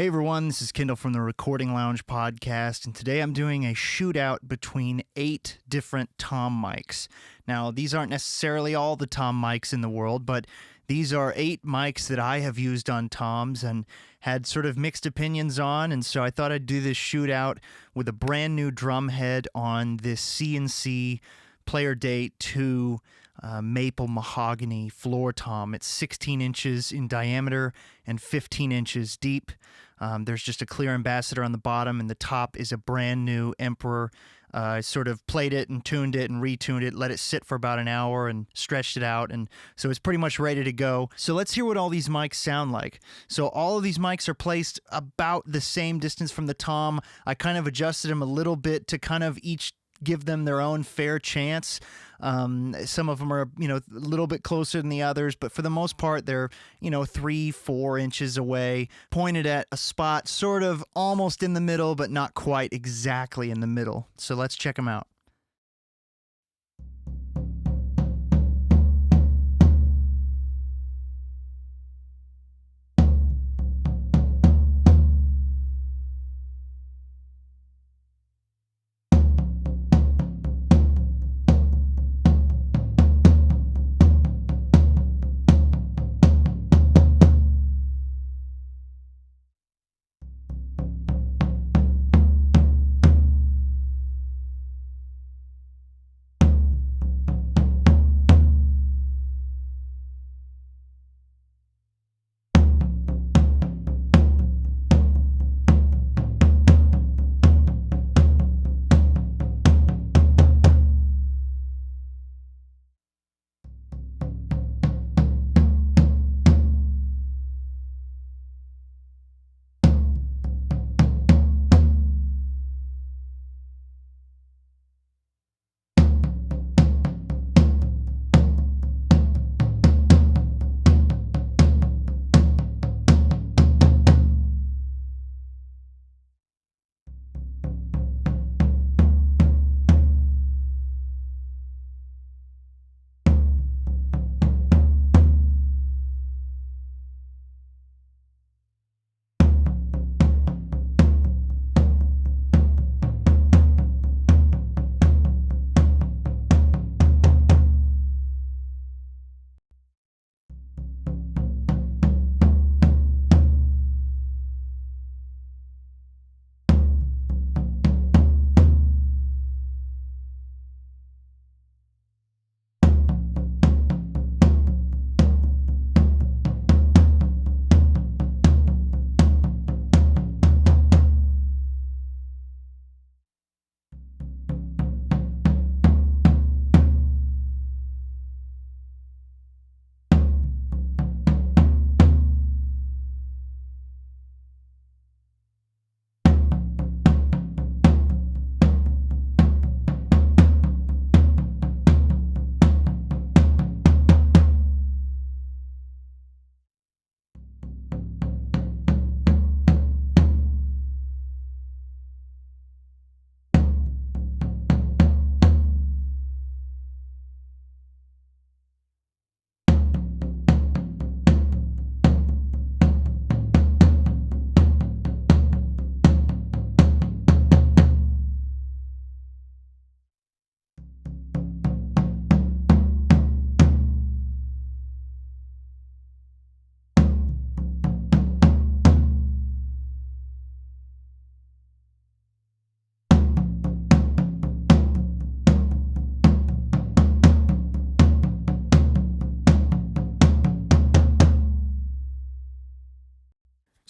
Hey everyone, this is Kendall from the Recording Lounge podcast, and today I'm doing a shootout between 8 different tom mics. Now, these aren't necessarily all the tom mics in the world, but these are 8 mics that I have used on toms and had sort of mixed opinions on, and so I thought I'd do this shootout with a brand new drum head on this CNC Player Date 2 maple mahogany floor tom. It's 16 inches in diameter and 15 inches deep. There's just a clear ambassador on the bottom, and the top is a brand new Emperor. I sort of played it and tuned it and retuned it, let it sit for about an hour and stretched it out, and so it's pretty much ready to go. So let's hear what all these mics sound like. So all of these mics are placed about the same distance from the tom. I kind of adjusted them a little bit to kind of each give them their own fair chance. Some of them are, a little bit closer than the others, but for the most part, they're, 3-4 inches away, pointed at a spot sort of almost in the middle, but not quite exactly in the middle. So let's check them out.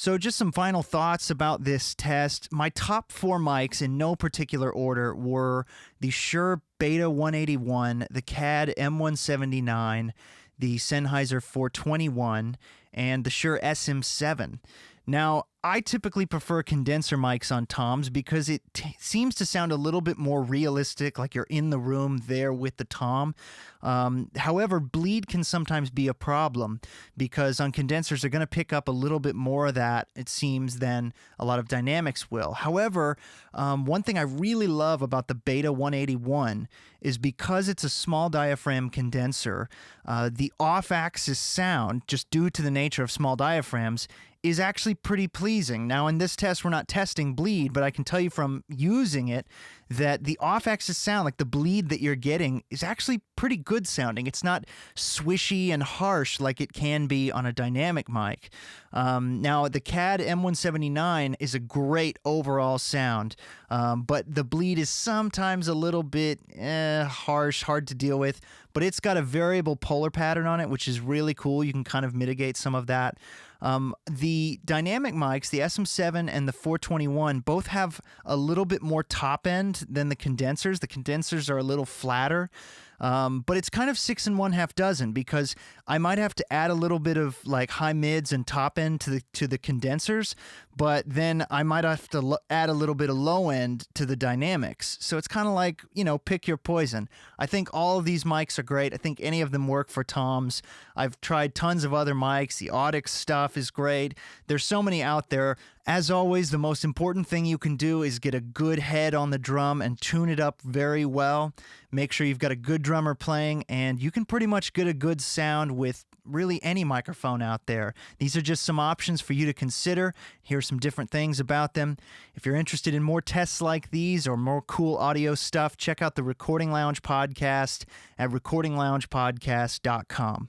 So just some final thoughts about this test. My top 4 mics in no particular order were the Shure Beta 181, the CAD M179, the Sennheiser 421, and the Shure SM7. Now, I typically prefer condenser mics on toms because it seems to sound a little bit more realistic, like you're in the room there with the tom. However, bleed can sometimes be a problem because on condensers they're going to pick up a little bit more of that, it seems, than a lot of dynamics will. However, one thing I really love about the Beta 181 is because it's a small diaphragm condenser, the off-axis sound, just due to the nature of small diaphragms, is actually pretty pleasing. Now, in this test, we're not testing bleed, but I can tell you from using it that the off-axis sound, like the bleed that you're getting, is actually pretty good sounding. It's not swishy and harsh like it can be on a dynamic mic. Now, the CAD M179 is a great overall sound, but the bleed is sometimes a little bit harsh, hard to deal with, but it's got a variable polar pattern on it, which is really cool. You can kind of mitigate some of that. The dynamic mics, the SM7 and the 421, both have a little bit more top end than the condensers. The condensers are a little flatter. But it's kind of 6 1/2 dozen, because I might have to add a little bit of like high mids and top end to the condensers, but then I might have to add a little bit of low end to the dynamics. So it's kind of like, pick your poison. I think all of these mics are great. I think any of them work for toms. I've tried tons of other mics. The Audix stuff is great. There's so many out there. As always, the most important thing you can do is get a good head on the drum and tune it up very well. Make sure you've got a good drummer playing, and you can pretty much get a good sound with really any microphone out there. These are just some options for you to consider. Here's some different things about them. If you're interested in more tests like these or more cool audio stuff, check out the Recording Lounge podcast at recordingloungepodcast.com.